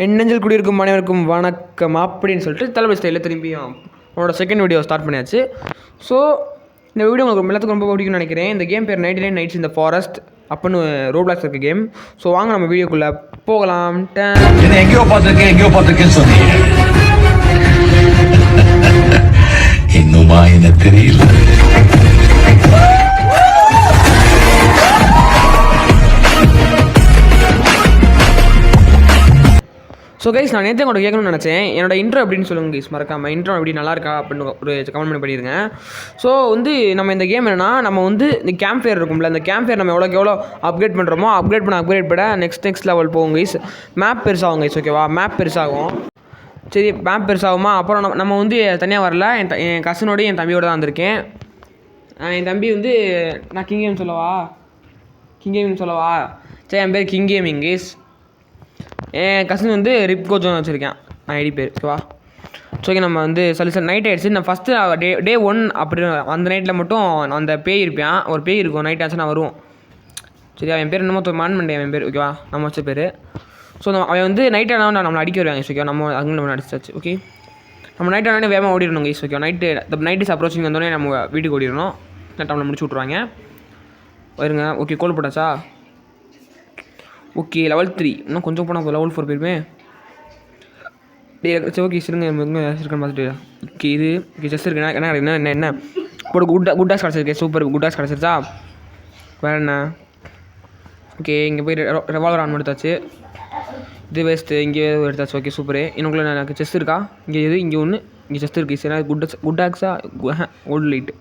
எண்ணெஞ்சல் குடியிருக்கும் அனைவருக்கும் வணக்கம் அப்படின்னு சொல்லிட்டு தளபதி ஸ்டைலில் திரும்பியும் அவனோட செகண்ட் வீடியோ ஸ்டார்ட் பண்ணியாச்சு. ஸோ இந்த வீடியோ உங்களுக்கு எல்லாத்துக்கும் ரொம்ப பிடிக்கும்னு நினைக்கிறேன். இந்த கேம் பேர் 99 Nights in the Forest அப்படின்னு ரோப்ளாக்ஸ் இருக்க கேம். ஸோ வாங்க நம்ம வீடியோக்குள்ளே போகலாம். எங்கேயோ பார்த்துருக்கேன்னு சொன்னீங்க, இன்னுமா என்ன தெரியல. ஸோ கைஸ், நான் நேற்று கூட கேட்கணும்னு நினச்சேன். என்னோட இன்ட்ரோ அப்படின்னு சொல்லுங்கள் கைஸ், மறக்காமல் இன்ட்ரோ எப்படி நல்லா இருக்கா அப்படின்னு ஒரு கமெண்ட் பண்ணி பண்ணிடுங்க. ஸோ நம்ம இந்த கேம் என்னென்னா, நம்ம இந்த கேம்ப் ஃபேர் இருக்கும்ல, இந்த கேம்ப் ஃபேர் நம்ம எவ்வளோ அப்கிரேட் பண்ணுறோமோ அப்கிரேட் பண்ண நெக்ஸ்ட் லெவல் போகும் கைஸ். மேப் பெருசாகும் கைஸ், ஓகேவா? மேப் பெருசாகும். சரி, மேப் பெருசாகுமா? அப்புறம் நம்ம தனியாக வரல, என் கசினோடய என் தம்பியோடு தான் வந்திருக்கேன். என் தம்பி நான் கிங்கேம் சொல்லவா? சரி, என் பேர் கிங் கேமிங் கைஸ். என் கசின் ரிப் கோஜோன்னு வச்சுருக்கேன் ஐடி பேர், ஓகேவா? ஓகே, நம்ம சரி நைட் ஆகிடுச்சு. நான் ஃபஸ்ட்டு டே 1 அப்படி அந்த நைட்டில் மட்டும் அந்த பேய் இருப்பேன், ஒரு பேய் இருக்கும். நைட் ஆச்சு நான் வருவோம். சரியா? என் பேர் என்னமோ மான் பண்ணேன், என் பேர், ஓகேவா? நம்ம வச்ச பேர். ஸோ அவன் நைட் ஆனால் நம்மளை அடிக்க வருவாங்க, ஓகேவா? நம்ம அடிச்சாச்சு. ஓகே, நம்ம நைட் ஆனால் வேகமாக ஓடிடணும் கைஸ், ஓகேவா? நைட் இஸ் அப்ரோச்சிங் வந்தோடனே நம்ம வீட்டுக்கு ஓடிடணும். நம்மளை முடிச்சு விட்ருவாங்க. வருங்க. ஓகே, கோல் போட்டாச்சா? ஓகே, லெவல் 3 இன்னும் கொஞ்சம் போனால் லெவல் 4 போயிருமே. சரி, ஓகே, சரிங்க இருக்குன்னு பார்த்துட்டு. ஓகே, இது செஸ் இருக்குண்ணா. என்ன போட்டு குட்டாஸ் கிடச்சிருக்கு. சூப்பர், குட்டாஸ் கிடச்சிருச்சா? வேறு என்ன? ஓகே, இங்கே போய் ரெவால்வர் ஆன் எடுத்தாச்சு. இது வேஸ்ட்டு, இங்கே எடுத்தாச்சு. Okay, super. இன்னுக்குள்ளே எனக்கு செஸ் இருக்கா? இங்கே ஒன்று, இங்கே செஸ் இருக்குது. சரி, குட்டாக்ஸா old light.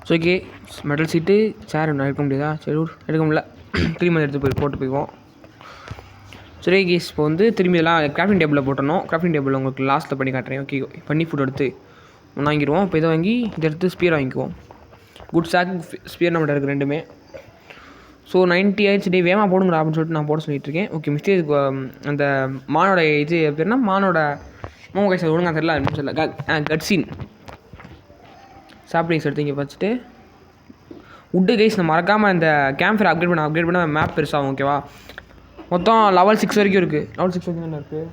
So okay, metal sheet chair ஒன்று எடுக்க முடியாதா? சரி, எடுக்க முடியல. திரும்பி எடுத்து போட்டு போய்வோம். சரி கேஸ், இப்போ திரும்பி எல்லாம் கிராஃப்டிங் டேபிளில் போட்டணும். கிராஃப்டிங் டேபிள் உங்களுக்கு லாஸ்ட்டில் பண்ணி காட்டுறேன். ஓகே, பண்ணி ஃபுட் எடுத்து ஒன்று வாங்கிடுவோம். இப்போ இதை வாங்கி இதை எடுத்து ஸ்பியர் வாங்கிக்குவோம். குட் சாக் ஸ்பியர் நம்மகிட்ட இருக்குது ரெண்டுமே. ஸோ 90 ஆயிடுச்சு. டே வேமா போடுங்கடா அப்படின்னு சொல்லிட்டு நான் போட சொல்லிட்டுருக்கேன். ஓகே, மிஸ்டேக் அந்த மானோட இது பேர்னா மானோட கைஸ் ஒழுங்காக தெரியல அப்படின்னு சொல்ல கட்ஸின் சாப்பிடிங்ஸ் எடுத்து இங்கே வச்சுட்டு உட்டு கைஸ். நான் மறக்காமல் இந்த கேம்ப் ஃபேர் அப்கிரேட் பண்ண மேப் பெருசாகும், ஓகேவா? மொத்தம் லெவல் 6 வரைக்கும் இருக்குது. லெவல் 6 வரைக்கும் என்ன இருக்குது?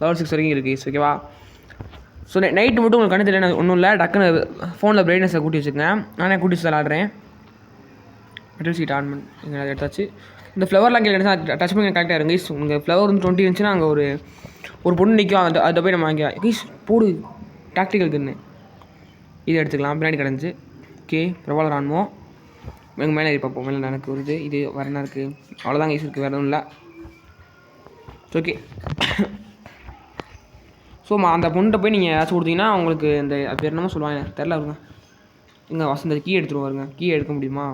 லெவல் 6 வரைக்கும் இருக்குது கைஸ், ஓகேவா? ஸோ நைட்டு மட்டும் உங்களுக்கு கண்ணு தெரியல, ஒன்றும் இல்லை. டக்குன்னு ஃபோனில் பிரைட்னஸை கூட்டி வச்சுக்கோங்க. நானே கூட்டி வச்சு விளாட்றேன். மெட்டல் சீட் ஆன் பண்ணி இங்கே எடுத்தாச்சு. இந்த ஃப்ளவர்லாம் கேட்க டச் பண்ணி கரெக்டாக இருங்க கைஸ். உங்கள் ஃப்ளவர் 20 இருந்துச்சுன்னா அங்கே ஒரு பொண்ணு நிற்கும். அதை போய் நம்ம வாங்கிக்கலாம் கைஸ். போடு டாக்டிக்கல் கன்று இது எடுத்துக்கலாம். பின்னாடி கிடந்துச்சு. ஓகே, ரெவால்வர் ஆன்மோ எங்கள் மேலே பார்ப்போம். மேலே எனக்கு வருது. இது வேறு என்ன இருக்குது? அவ்வளோதான் கைஸ் இருக்குது, வேறு எதுவும் இல்லை. ஓகே, ஸோ அந்த பொண்ணை போய் நீங்கள் ஏதாச்சும் கொடுத்தீங்கன்னா உங்களுக்கு இந்த பேர் என்னமோ சொல்லுவாங்க, தெரில வருங்க. இங்கே வசந்த கீ எடுத்துகிட்டு வருங்க. கீ எடுக்க முடியுமா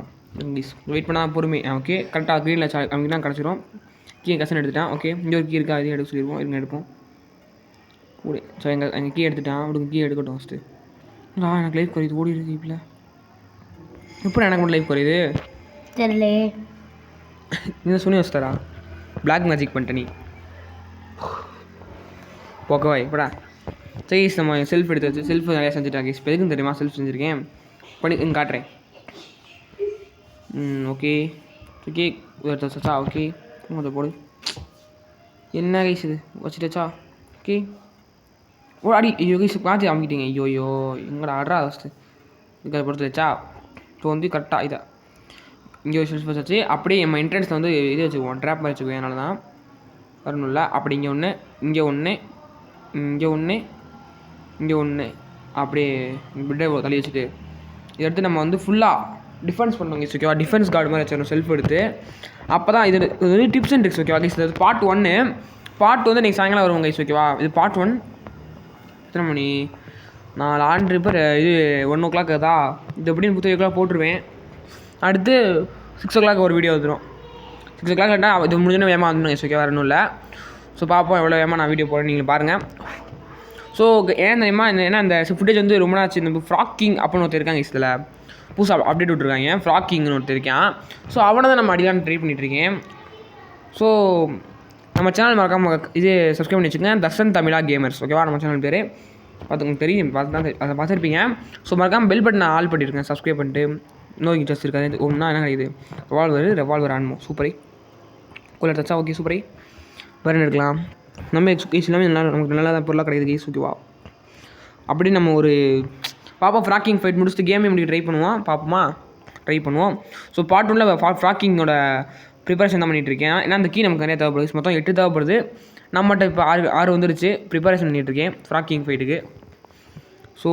ப்ளீஸ்? வெயிட் பண்ணால் பொறுமை. ஓகே, கரெக்டாக க்ரீனில் அவங்க தான் கிடச்சிரும். கீ கசன் எடுத்துட்டான். ஓகே, இங்கே ஒரு கீ இருக்கா? அதையும் எடுக்க சொல்லிடுவோம். இருங்க, எடுப்போம். ஸோ எங்கள் கீ எடுத்துட்டான். அவனுக்கு கீ எடுக்கட்டும் ஃபஸ்ட்டு. எனக்கு லைஃப் குறையுது, ஓடி இருக்கு இப்போ. எப்படி எனக்கு மட்டும் லைஃப் குறையுது தெரியல. நீ சுனி வச்சுட்டாரா? பிளாக் மேஜிக் பண்ணிட்ட நீ. ஓகேவா? இப்படா சரி, நம்ம செல்ஃப் எடுத்து வச்சு செல்ஃப் நிறையா செஞ்சுட்டாங்க. இப்போ எதுக்குன்னு தெரியுமா செல்ஃப் செஞ்சுருக்கேன்? பண்ணி காட்டுறேன். ஓகே ஓகே, எடுத்து வச்சா. ஓகே, அதை போடு. என்ன கைஸ் இது வச்சுட்டாச்சா? ஓகே, ஓ அடி. ஐயோ கைஸ், பார்த்து அமைக்கிட்டீங்க. ஐயோ எங்கடா ஆடுறா ஃபஸ்ட்டு இதுக்கு பொறுத்து வச்சா. ஸோ கரெக்டாக இதை இங்கே ஒரு ஷெல்ஃப் வச்சாச்சு. அப்படியே நம்ம என்ட்ரன்ஸில் இது வச்சுக்குவோம், ட்ராப் மாதிரி வச்சுக்குவோம். அதனால தான் வரணும்ல. அப்படி இங்கே ஒன்று, இங்கே ஒன்று, இங்கே ஒன்று அப்படியே இப்படியே தள்ளி வச்சுட்டு இதை எடுத்து நம்ம ஃபுல்லாக டிஃபென்ஸ் பண்ணுவோம் கைஸ், ஓகேவா? டிஃபென்ஸ் கார்டு மாதிரி வச்சிடணும் செல்ஃப் எடுத்து. அப்போ தான் இது டிப்ஸ் அண்ட் ட்ரிக்ஸ், ஓகேவா கைஸ்? இது பார்ட் 1. பார்ட் இன்றைக்கி சாயங்காலம் வருவோம் கைஸ், ஓகேவா? இது பார்ட் 1. எத்தனை மணி? நான் லாண்ட்ரி இப்போ இது 1 o'clock அதா. இது எப்படின்னு 3 o'clock போட்டுருவேன். அடுத்து 6 o'clock ஒரு வீடியோ வந்துடும். 6 o'clock கேட்டால் இது முடிஞ்சோன்னு வேகமாக வந்துடும் கைஸ், ஓகே? வேறு ஒன்றும் இல்லை. ஸோ பார்ப்போம் எவ்வளோ வேகமாக நான் வீடியோ போடுறேன், நீங்கள் பாருங்கள். ஸோ ஏன் தெரியுமா, ஏன்னா இந்த ஃபுட்டேஜ் ரொம்ப நாச்சு. இந்த ஃப்ராக்கிங் அப்படின்னு ஒருத்தர் இருக்காங்க இதில் புதுசாக அப்டேட் விட்ருக்காங்க. ஃப்ராக்கிங்னு ஒருத்தர் இருக்கான். ஸோ அவனை தான் நம்ம அடிக்கலான்னு ட்ரை பண்ணிகிட்ருக்கேன். ஸோ நம்ம சேனல் மறக்காமல் இது சப்ஸ்கிரைப் பண்ணி வச்சுக்கோங்க, தர்ஷன் தமிழா கேமர்ஸ், ஓகேவா? நம்ம சேனல் பேர் பார்த்துங்க, தெரியும், அதை பார்த்துருப்பீங்க. ஸோ மறக்காமல் பெல் பட்டன் ஆல் பண்ணியிருக்கேன், சப்ஸ்கிரைப் பண்ணிட்டு. இன்னொரு ஜஸ்ட் இருக்காது ஒன்றா என்ன கிடையாது. ரெவால்வர் ஆன்மோ சூப்பரை கொள்ள தச்சா. ஓகே, சூப்பரை பரன் எடுக்கலாம். நம்ம கேஸ் எல்லாமே நல்லா நமக்கு நல்லா தான் பொருளாக கிடைக்குது கேஸ். ஓகேவா, அப்படி நம்ம ஒரு பாப்பா ஃப்ராக்கிங் ஃபைட் முடிச்சுட்டு கேமே முடிக்க ட்ரை பண்ணுவோம். பார்ப்போமா, ட்ரை பண்ணுவோம். ஸோ பார்ட் 1 ஃப்ராக்கிங்கோட ப்ரிப்பரேஷன் தான் பண்ணிகிட்ருக்கேன். ஏன்னா அந்த கீ நமக்கு நிறைய தேவைப்படுது. மொத்தம் 8 தேவைப்படுது. நம்மகிட்ட இப்போ 6 வந்துருச்சு. ப்ரிப்பரேஷன் பண்ணிகிட்ருக்கேன் ஃப்ராக்கிங் ஃபைட்டுக்கு. ஸோ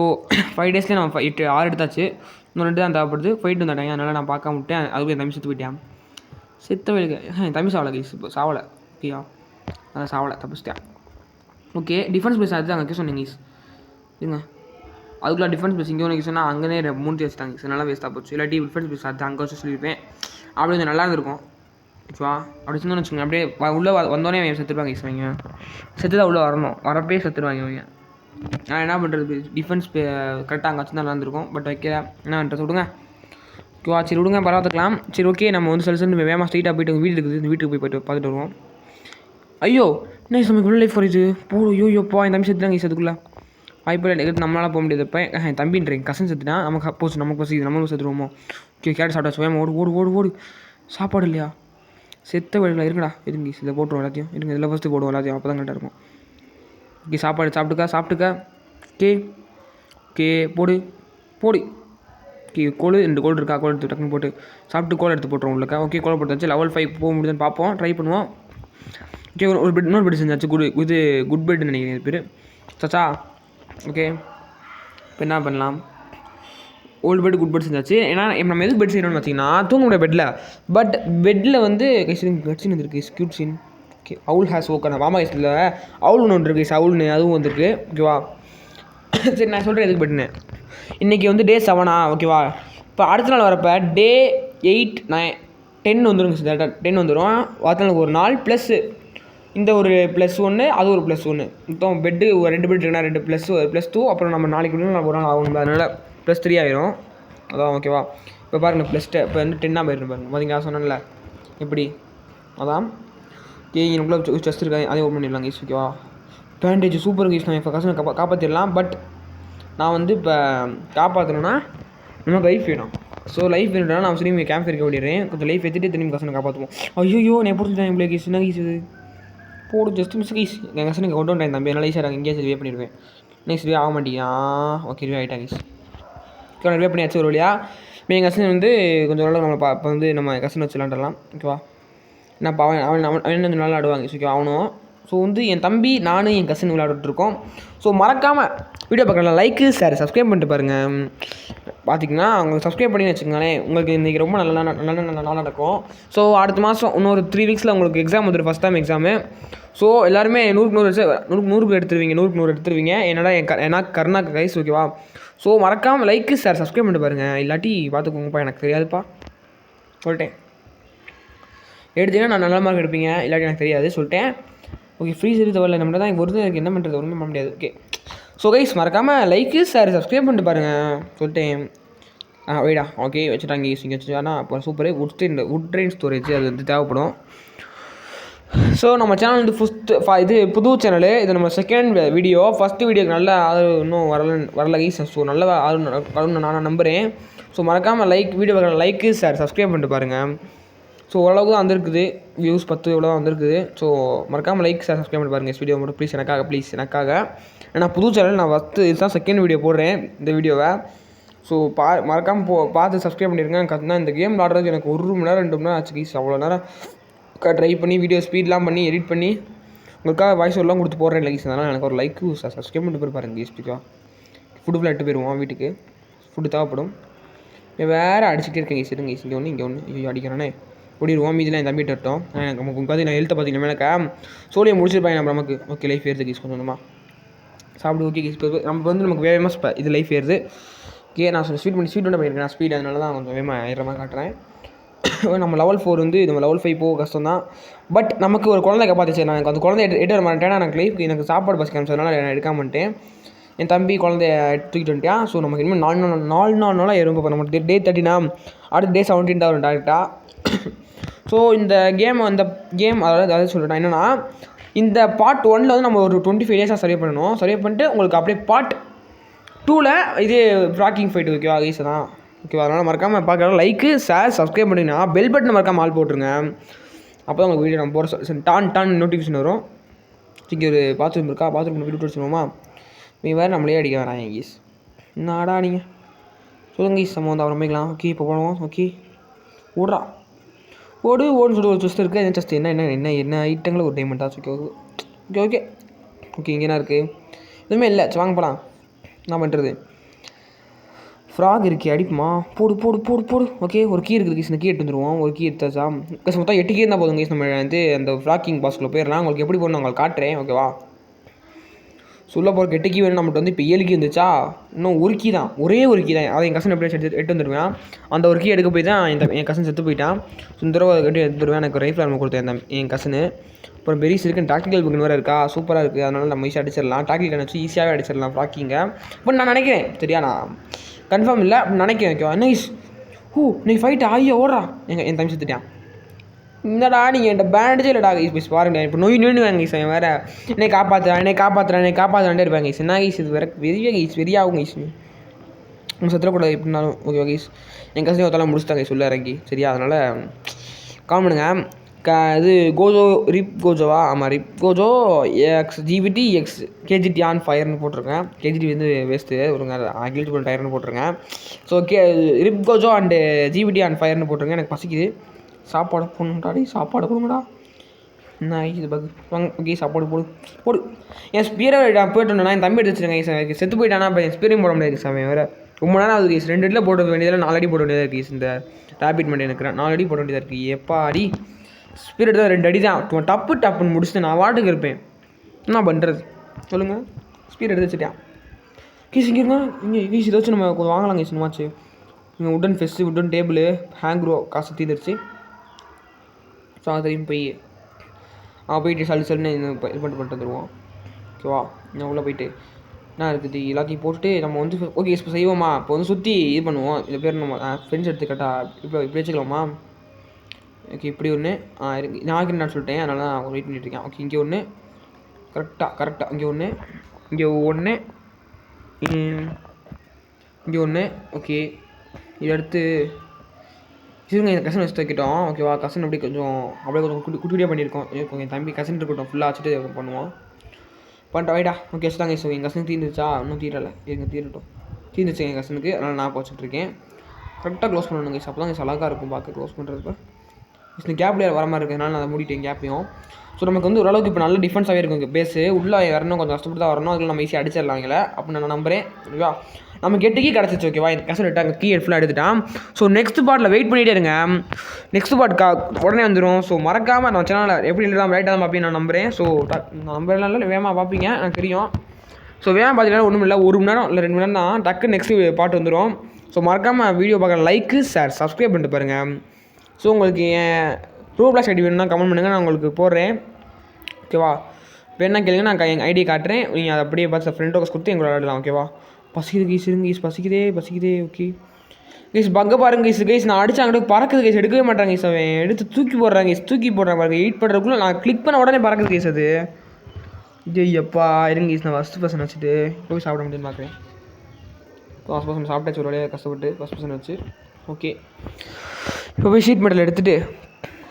5 டேஸ்லேயே நம்ம 6 எடுத்தாச்சு. இன்னும் 2 தான் தேவைப்படுது. ஃபைட்டு வந்தாட்டாங்க, அதனால் நான் பார்க்க விட்டேன். அதுக்கு என் தம்பி செத்து போயிட்டேன். செத்த வேலைக்கு என் தம்பி சாவலை கைஸ். இப்போ சாவலை. ஓகேயா, அதான் சாவலை, தப்பிச்சிட்டேன். ஓகே, டிஃபென்ஸ் பேஸ் அதுதான் அங்கே சொன்னீங்க கைஸ். இதுங்க அதுக்குள்ள டிஃபென்ஸ் பேஸ் இங்கே ஒன்று சொன்னால் அங்கேயே 3 வச்சுட்டாங்க கைஸ். நல்லா வேஸ்ட்டாக போச்சு. இல்லாட்டி டிஃபென்ஸ் பேஸ் அது அங்கே வச்சு சொல்லியிருப்பேன். அப்படி கொஞ்சம் நல்லா இருந்திருக்கும். ஓகேவா, அப்படி சொன்னோன்னு வச்சுக்கோங்க. அப்படியே உள்ளே வந்தோடனே அவன் செத்துருவாங்க கைஸ். அவங்க செத்து தான் உள்ளே வரணும். வரப்பே செத்துருவாங்க அவங்க. நான் என்ன பண்ணுறது, டிஃபென்ஸ் கரெக்டாக அங்கே வச்சு தான் நடந்துருக்கும். பட் வைக்கல, என்ன பண்ணுறது விடுங்க. ஓகேவா, சரி விடுங்க, பரவாத்துக்கலாம். சரி ஓகே, நம்ம வந்து சில வேகமாக ஸ்ட்ரைட்டாக போய்ட்டு வீடு இருக்குது, இந்த வீட்டுக்கு போய் பார்த்துட்டு வருவோம். ஐயோ என்ன நமக்கு உள்ள லைஃப் வருது போ. ஐயோப்பா, என் தம்பி செத்துட்டாங்க கைஸ். அதுக்குள்ளே வாய்ப்பு இல்லை, நம்மளால் போக முடியாது. இப்போ என் தம்பின்றேன் கசன் செத்துட்டான். நமக்கு போச்சு, நமக்கு பசி, நம்மளும் செத்துருவோமோ. ஓகே, கேட்டு சாப்பிட்டாச்சு. வேமா ஓடு ஓடு ஓடு ஓடு. சாப்பாடு இல்லையா, செத்த வழியில் இருக்குடா. இருங்க இதில் போட்டுருவோம் எல்லாத்தையும். இருங்க இதில் ஃபஸ்ட்டு போடுவோம் எல்லாத்தையும், அப்போ தான் கரெக்டாக இருக்கும். ஓகே, சாப்பாடு சாப்பிட்டுக்க. ஓகே ஓகே, போடு போடு. ஓகே, கோல் 2 கோல் இருக்கா, கோல் எடுத்து டக்குன்னு போட்டு சாப்பிட்டு கோல் எடுத்து போட்டுருவோம் உள்ளக்கா. ஓகே, கோல் போட்டாச்சு. லெவல் 5 போக முடியுதுன்னு பார்ப்போம், ட்ரை பண்ணுவோம். ஓகே, ஒரு பெட், இன்னொரு பெட் செஞ்சாச்சு. குட் பெட்னு நினைக்கிறேன் பேர். சச்சா ஓகே, இப்போ என்ன பண்ணலாம், ஓல்டு பெட் குட் பெட் செஞ்சாச்சு. ஏன்னா நம்ம எதுக்கு பெட் செய்யணும்னு பார்த்தீங்கன்னா தூங்க முடியாது பெட்டில். பட் பெட்டில் வந்து கட்சின் வந்துருக்கு கியூட் சீன். ஓகே, அவுல் ஹேஸ் ஓகே, வாமா கேஸில் அவுல் ஒன்று இருக்குது, அவுல்னு அதுவும் வந்துருக்கு. ஓகேவா, சரி நான் சொல்கிறேன் எதுக்கு பெட்டுன்னு. இன்றைக்கி வந்து டே 7 ஓகேவா. இப்போ அடுத்த நாள் வரப்போ டே 8 9 10 வந்துடும் சார். 10 வந்துடும். அடுத்த நாள் ஒரு நாள் ப்ளஸ் இந்த ஒரு +1, அது ஒரு +1. மொத்தம் பெட்டு 2 பெட் இருக்குன்னா 2 +2. அப்புறம் நம்ம நாளைக்கு ஒரு நாள் ஆகணும், அதனால் +3 ஆயிரும். அதான் ஓகேவா. இப்போ பாருங்கள் இப்போ வந்து 10 போயிருக்கு பாருங்கள். பார்த்தீங்களா, சொன்னேன்ல எப்படி. அதான் ஓகே, எனக்குள்ளே செஸ்ட் இருக்காது, அதே ஓப்பன் பண்ணிடலாம் கைஸ். ஓகேவா, பேண்டேஜ் சூப்பர் கைஸ். நான் இப்போ கசனை காப்பாற்றிடலாம். பட் நான் வந்து இப்போ காப்பாற்றணுன்னா நமக்கு லைஃப் வேணும். ஸோ லைஃப் வேணும்னா நான் சரி கேம்ப் இருக்க ஓடிடுறேன். கொஞ்சம் லைஃப் எடுத்துகிட்டு திரும்பி கசனை காப்பாற்றுவோம். ஐயோ நான் பிடிச்சிட்டேன் இவ்வளோ கைஸ். என்ன கைஸ் இது போடு, ஜஸ்ட் மிஸ் கைஸ். என் கசனுக்கு கொண்டு வந்துட்டேன் தம்பி, நல்லா ஈஸியாக இங்கேயே சரி வே பண்ணிடுவேன். நெக்ஸ்ட் வே ஆக மாட்டேங்கிறா. ஓகே, ரிவே ஆகிட்டேன் கைஸ். ஓகே, ரிவே பண்ணியாச்சு ஒரு வழியாக. இப்போ என் கசன் வந்து கொஞ்சம் நாள் நம்மளை இப்போ வந்து நம்ம கசன் வச்சு விளாண்டலாம். ஓகேவா, நான் அவன் கொஞ்சம் நல்லா ஆடுவாங்க. ஓகே, அவனும். ஸோ வந்து என் தம்பி நானும் என் கசன் விளையாடிட்டுருக்கோம். ஸோ மறக்காமல் வீடியோ பார்க்கலாம், லைக்கு ஷேர் சப்ஸ்கிரைப் பண்ணிட்டு பாருங்கள். பார்த்திங்கன்னா உங்களுக்கு சப்ஸ்கிரைப் பண்ணி வச்சுக்கோங்களேன், உங்களுக்கு இன்றைக்கி ரொம்ப நல்லா நடக்கும். ஸோ அடுத்த மாதம் இன்னொரு 3 வீக்ஸில் உங்களுக்கு எக்ஸாம் வந்துடும், ஃபஸ்ட் டைம் எக்ஸாமு. ஸோ எல்லாருமே 100 எடுத்துருவீங்க, 100 எடுத்துருவீங்க. ஏன்னா கருணாக்கு கைஸ். ஓகேவா, ஸோ மறக்காமல் லைக்கு ஷேர் சப்ஸ்கிரைப் பண்ணிட்டு பாருங்கள். இல்லாட்டி பார்த்துக்கோங்கப்பா, எனக்கு தெரியாதுப்பா, சொல்லிட்டேன். எடுத்தீங்கன்னா நான் நல்ல மார்க் எடுப்பீங்க, இல்லாட்டி எனக்கு தெரியாது, சொல்லிட்டேன். ஓகே, ஃப்ரீ சர்வீஸ் வரல நம்மகிட்ட தான் வருது. எனக்கு என்ன பண்ணுறது, ஒன்றும் பண்ண முடியாது. ஓகே, ஸோ கைஸ் மறக்காமல் லைக்கு ஷேர் சப்ஸ்கிரைப் பண்ணிட்டு பாருங்கள், சொல்லிட்டேன். வெயிடா ஓகே வச்சுட்டாங்க கைஸ். இங்கே வச்சு ஆனால் இப்போ சூப்பர் வுட் ட்ரெயின் ஸ்டோரேஜ் அது வந்து தேவைப்படும். ஸோ நம்ம சேனல் வந்து இது புது சேனலு. இது நம்ம செகண்ட் வீடியோ. ஃபஸ்ட்டு வீடியோக்கு நல்ல ஆதரவு இன்னும் வரல கைஸ். ஸோ நல்ல ஆதரவு நான் நம்புகிறேன். ஸோ மறக்காமல் வீடியோ லைக்கு ஷேர் சப்ஸ்கிரைப் பண்ணிட்டு பாருங்கள். ஸோ ஓரளவுக்கு தான் வந்திருக்குது, வியூஸ் 10 இவ்வளோ தான் வந்திருக்குது. ஸோ மறக்காமல் லைக் ஷேர் சப்ஸ்கிரைப் பண்ணி பாருங்கள் வீடியோ மட்டும் ப்ளீஸ், எனக்காக. ஏன்னா புது சேனல் நான் இதுதான் செகண்ட் வீடியோ போடுறேன், இந்த வீடியோவை. ஸோ மறக்காமல் பார்த்து சப்ஸ்கிரைப் பண்ணிடுங்க. கற்றுனா இந்த கேம் விளாட்றதுக்கு எனக்கு 1 மணி நேரம் 2 மணி நேரம் ஆச்சு கைஸ். அவ்வளோ நேரம் ட்ரை பண்ணி வீடியோ ஸ்பீட்லாம் பண்ணி எடிட் பண்ணி உங்களுக்காக வாய்ஸ் ஓவர்லாம் கொடுத்து போடுறேன் லைக்ஸ். அதனால் எனக்கு ஒரு லைக்கு சப்ஸ்கிரைப் பண்ணிட்டு போய் பாருங்கள் கைஸ். பிடிக்கும் ஃபுட்டு ஃபுல்லாக எட்டு போயிடுவோம் வீட்டுக்கு, ஃபுட்டு தேவைப்படும். வேறு அடிச்சுட்டே இருக்கேன் கைஸ். இருங்க கைஸ், இங்கே ஒன்று ஐயோ அடிக்கிறானே, ஓடிடுவோம். மீதிலாம் என் தம்பிட்டு வரட்டும். எனக்கு நமக்கு பார்த்தீங்கன்னா ஹெல்த்தை பார்த்தீங்கன்னா எனக்கு சோழியை முடிச்சிருப்பாங்க நமக்கு. ஓகே, லைஃப் ஏறுது கைஸ் கொஞ்சமாக சாப்பிடு. ஓகே கைஸ், இப்போ நமக்கு வேகமாக இது லைஃப் ஏறுது. ஓகே, நான் ஸ்வீட் ஒன்று பண்ணியிருக்கேன் நான் ஸ்பீட், அதனால தான் கொஞ்சம் வேகமாக ஆயிடுற மாதிரி காட்டுறேன். நம்ம லெவல் 4 வந்து நம்ம லெவல் 5 போக கஷ்டம் தான். பட் நமக்கு ஒரு குழந்தை காப்பாற்றுச்சு. நான் அந்த குழந்தை எடுத்து வர மாட்டேன். எனக்கு லைஃப்க்கு எனக்கு சாப்பாடு பஸ் காமிச்சதுனால நான் எடுக்காம மாட்டேன். என் தம்பி குழந்தைய தூக்கிட்டு வந்துட்டான். ஸோ நமக்கு இனிமேல் 4 நாளாக ஏறும். இப்போ நமக்கு டே 13 அடுத்த டே 17 தான் வரும் டேரெக்டாக. ஸோ இந்த கேம் அதாவது சொல்லிட்டேன் என்னென்னா, இந்த பார்ட் 1 வந்து நம்ம ஒரு 25 டேஸாக சர்வே பண்ணணும். சர்வே பண்ணிட்டு உங்களுக்கு அப்படியே பார்ட் 2ல் இது ப்ராக்கிங் ஃபைட். ஓகேவா கைஸ், தான் ஓகேவா. அதனால் மறக்காமல் பார்க்குறோம் லைக்கு ஷேர் சப்ஸ்கிரைப் பண்ணிங்கன்னா பெல் பட்டனை மறக்காமல் ஆள் போட்டுருங்க. அப்போ தான் உங்களுக்கு வீடியோ நம்ம போகிற டான் நோட்டிஃபிகேஷன் வரும். இங்கே ஒரு பாத்ரூம் இருக்கா, பாத்ரூம் வீடு விட்டு வச்சுருவோமா, நீ வேறு நம்மளே அடிக்க வேணாம் கீஸ். நாடா நீங்கள் சொல்லுங்க கீஸ், நம்ம வந்து அப்புறம் போய்க்கலாம். ஓகே இப்போ போடுவோம். ஓகே ஓடுறா ஓடுன்னு சொல்லி ஒரு செஸ்ட் இருக்குது. என்ன செஸ்ட் என்ன ஐட்டங்களும் ஒரு டைமண்டாக ஓகே ஓகே ஓகே ஓகே இங்கே என்ன இருக்குது, எதுவுமே இல்லை. வாங்க போகலாம். என்ன பண்ணுறது, ஃப்ராக் இருக்கே அடிப்புமா, போடு. ஓகே ஒரு கீ இருக்குது கீஸ், இந்த கீ எடுத்து வந்துடுவோம். ஒரு கீ எடுத்தாச்சா கீஸ், மொத்தம் 8 கீ இருந்தால் போதும் கீஸ். நம்ம வந்து அந்த ஃப்ராக்கிங் பாஸ்க்குள்ளே போயிடலாம். உங்களுக்கு எப்படி போகணும் உங்களுக்கு காட்டுறேன் ஓகேவா. சொல்ல போகிற 8 கீ வேணும். நம்மகிட்ட வந்து இப்போ 7 கீ இருந்துச்சா, இன்னும் ஒரு கீ தான், ஒரே ஒரு கீ தான். அதை என் கசன் எப்படி எடுத்து வந்துடுவேன். அந்த ஒரு கீ எடுக்க போய் தான் என் கசன் செத்து போயிட்டான். சுந்தரவா கட்டி எடுத்துடுவேன். எனக்கு ரைஃபிள் ஆர்மர் கொடுத்தேன் என் கசனு. அப்புறம் பெரிஸ் இருக்குது, டாக்டிக்கல் புக்குன்னு வேறு இருக்கா, சூப்பராக இருக்குது. அதனால் நம்ம ஈஸியாக அடிச்சிடலாம். டாக்டிக்கல் கன் வச்சு ஈஸியாகவே அடிச்சிடலாம் ஃப்ராக்கிங்கை. பட் நான் நினைக்கிறேன், சரியா, நான் கன்ஃபார்ம் இல்லை அப்படின்னு நினைக்கிறேன் ஓகேவா. நைஸ். நீ ஃபைட்டு ஐயோ ஓடுறா. என் தம்பி செத்துட்டான். இந்தடா நீங்கள் என்கிட்ட பேண்டேஜே இல்லைடா கைஸ் பாருங்க. இப்போ நோய் வாங்க கைஸ், வேறு என்னை காப்பாற்றுறானே இருப்பாங்க கைஸ். என்ன கைஸ் இது வேறு வெறியாகும் கைஸ். நம்ம சத்திரக்கூடாது எப்படின்னாலும் ஓகே கைஸ். என் கசனி ஒருத்தாலும் முடிச்சுட்டாங்க கைஸ் உள்ள இறங்கி, சரியா. அதனால் கால் பண்ணுங்க. இது கோஜோ ரிப் கோஜோவா, ஆமாம் rip Gojo x GPT x KGD on ஃபயர்னு போட்டிருக்கேன். கேஜிடி வந்து வேஸ்ட்டு ஒருங்க கில்ட் பண்ண டயர்னு போட்டிருக்கேன். So rip Gojo and GPT on ஃபயர்னு போட்டிருக்கேன். எனக்கு பசிக்குது, சாப்பாடு போடணும்டாடி, சாப்பாடு கொடுங்கடா. என்ன இது பகு வாங்க. ஓகே சாப்பாடு போடு. என் ஸ்பீரை போய்ட்டு நான் என் தம்பி எடுத்து வச்சுருக்கேன். செத்து போயிட்டானா இப்போ என் ஸ்பீரையும் போட முடியாது சமயம் வேறு. ரொம்ப நேரம் அது கேஸ் 2 அடியில் போட வேண்டியதில் 4 அடி போட வேண்டியதாக இருக்குது கேஸ். இந்த ரேபிட் மண்டி எனக்கு 4 அடி போட வேண்டியதாக இருக்குது. எப்பா அடி ஸ்பீட் தான் 2 அடி தான். டப்புன்னு முடிச்சுட்டு நான் வாட்டுக்கு இருப்பேன். என்ன பண்ணுறது சொல்லுங்கள். ஸ்பீட் எடுத்து வச்சுட்டேன் கீஸ். இங்கே இருந்தால் இங்கே கீஸ் இதை வச்சு நம்ம கொஞ்சம் வாங்கலாம் கீஸ். சினிமாச்சு இங்கே உட்டன் ஃபெஸ்ட்டு உட்டன் டேபிள் ஹேங்க்ரோ காசு தீர்ந்துருச்சு. ஸோ அதை தெரியும் போயிட்டு சல்லுன்னு இது பண்ணிட்டு வந்துடுவோம் ஓகேவா. நான் உள்ளே போயிட்டு என்ன இருக்குது எல்லாத்தையும் போட்டுட்டு நம்ம வந்து ஓகே இப்போ செய்வோமா. இப்போ வந்து சுற்றி இது பண்ணுவோம். இது பேர் நம்ம ஃப்ரெண்ட்ஸ் எடுத்துக்கிட்டா இப்படி வச்சுக்கலாமா. ஓகே இப்படி ஒன்று இருக்கு. நான் சொல்லிட்டேன், அதனால தான் வெயிட் பண்ணிட்டுருக்கேன். ஓகே இங்கே ஒன்று கரெக்டாக இங்கே ஒன்று இங்கே ஒன்று ஓகே. இதை எடுத்து சரிங்க என் கசன் வச்சு வைக்கிட்டோம் ஓகேவா. கசன் அப்படியே கொஞ்சம் குட்டியாக பண்ணியிருக்கோம். என் தம்பி கசன் இருக்கட்டும் ஃபுல்லாக வச்சுட்டு பண்ணுவோம். பண்ணிட்டோம் வைடா. ஓகே வச்சுட்டாங்க. ஸோ என் கசனுக்கு தீர்ந்துச்சா, இன்னும் தீரலை, தீர்ந்துச்சு என் கசனுக்கு. அதனால் நான் வச்சுட்ருக்கேன். கரெக்டாக க்ளோஸ் பண்ணணுங்க. அப்போ தான் அழகாக இருக்கும் பார்க்க க்ளோஸ் பண்ணுறதுக்கு. இந்த கேப்லேயே வர மாதிரி இருக்கிறதுனால நான் அதை மூடிட்டேன் கேப்பையும். ஸோ நமக்கு வந்து ஓரளவுக்கு இப்போ நல்ல டிஃபென்ஸாகவே இருக்கும். இங்கே பேஸு உள்ளே வரணும், கொஞ்சம் கஷ்டப்பட்டு தான் வரணும். அதில் நம்ம ஈஸியாக அடிச்சிடலாங்களே அப்படின்னு நான் நம்புறேன் ஓகேவா. நமக்கு 8 கீ கிடச்சிச்சு ஓகேவா. இந்த கசன் எடுத்தாங்க, கீ ஃபுல்லாக எடுத்துட்டான். ஸோ நெக்ஸ்ட் பார்ட்டில் வெயிட் பண்ணிகிட்டே இருங்க. நெக்ஸ்ட் பார்ட் உடனே வந்துடும். ஸோ மறக்காமல் நம்ம சேனலில் எப்படி இல்லை ரைட்டாக தான் பார்ப்பீங்க நான் நம்புறேன். ஸோ நம்புறதுனால வேகமாக பார்ப்பீங்க எனக்கு தெரியும். ஸோ வேகமாக பார்த்தீங்கன்னா ஒன்றும் இல்லை, 1 மணி நேரம் இல்லை 2 மணி நேரம் தான் டக்கு நெக்ஸ்ட் பார்ட் வந்துடும். ஸோ மறக்காமல் வீடியோ பார்க்க லைக்கு ஷேர் சப்ஸ்கிரைப் பண்ணிட்டு பாருங்கள். ஸோ உங்களுக்கு என் ப்ரோப்ளாக்ஸ் ஐடி வேணும்னா கமெண்ட் பண்ணுங்கள், நான் உங்களுக்கு போடுறேன் ஓகேவா. இப்போ என்ன கேளுங்க, நான் எங்கள் ஐடி காட்டுறேன். நீங்கள் அதை அப்படியே பார்த்து ஃப்ரெண்ட் காசு கொடுத்து எங்களோட விளாடலாம் ஓகேவா. பசிக்குது கீஸ் இருங்க கீஸ், பசிக்குதே ஓகே கீஸ். பக்க பாருங்க கீஸ் நான் அடிச்சாங்க பறக்குது கீஸ். எடுக்கவே மாட்டாங்க கீஸ். அவன் எடுத்து தூக்கி போடுறாங்க பாருங்க. 8 பண்ணுறதுக்குள்ளே நான் கிளிக் பண்ண உடனே பறக்குது கீஸ். அது எப்பா இருங்க கீஸ். நான் ஃபஸ்ட் பர்சன் வச்சுட்டு போய் சாப்பிட முடியும்னு பார்க்குறேன். ஃபஸ்ட் பர்சன் சாப்பிட்டாச்சு ஒரு வழியாக கஷ்டப்பட்டு ஃபஸ்ட் பர்சன் வச்சு ஓகே. இப்போ போய் ஷீட் மெட்டல் எடுத்துகிட்டு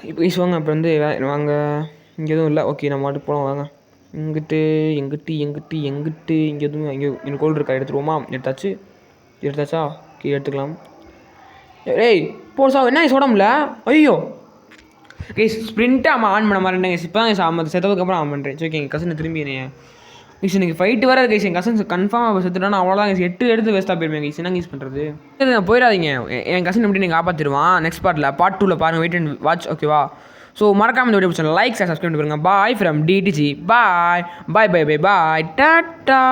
இப்போ கீஸ் வாங்க. இப்போ வந்து வாங்க, இங்கே எதுவும் இல்லை ஓகே. நம்ம மாட்டுக்கு போகலாம் வாங்க. எங்கிட்டு இங்கே எதுவும் இங்கே கோல்டு இருக்கா, எடுத்துருவோமா. எடுத்தாச்சா ஓகே எடுத்துக்கலாம். ஏய் போசா என்ன சொடமில்ல ஐயோ கேஸ். ஸ்ப்ரிண்ட்டாக ஆன் பண்ண மாதிரி கேஸ். இப்போ தான் சாம செத்ததுக்கப்புறம் ஆன் பண்ணுறேன். ஓகே எங்கள் கசனை திரும்பி கேஸ் எனக்கு ஃபைட்டு வேறு கேஸ். என் கசன் கன்ஃபார்மாக செத்துட்டானா அவ்வளோதான் கேஸ். 8 எடுத்து வேஸ்ட்டாக போயிருப்பேன் கேஸ். என்ன கேஸ் பண்ணுறது. போயிடாதீங்க, என் கசன் எப்படி நீங்கள் காப்பாற்றிடுவான். நெக்ஸ்ட் பார்ட் 2ல் பாருங்கள். வெயிட் அண்ட் வாட்ச் ஓகேவா. ஸோ மறக்காமல் இந்த வீடியோ பிடிச்சா லைக் சப்ஸ்கிரைப் பண்ணுங்க. Bye from DTG. Bye tata.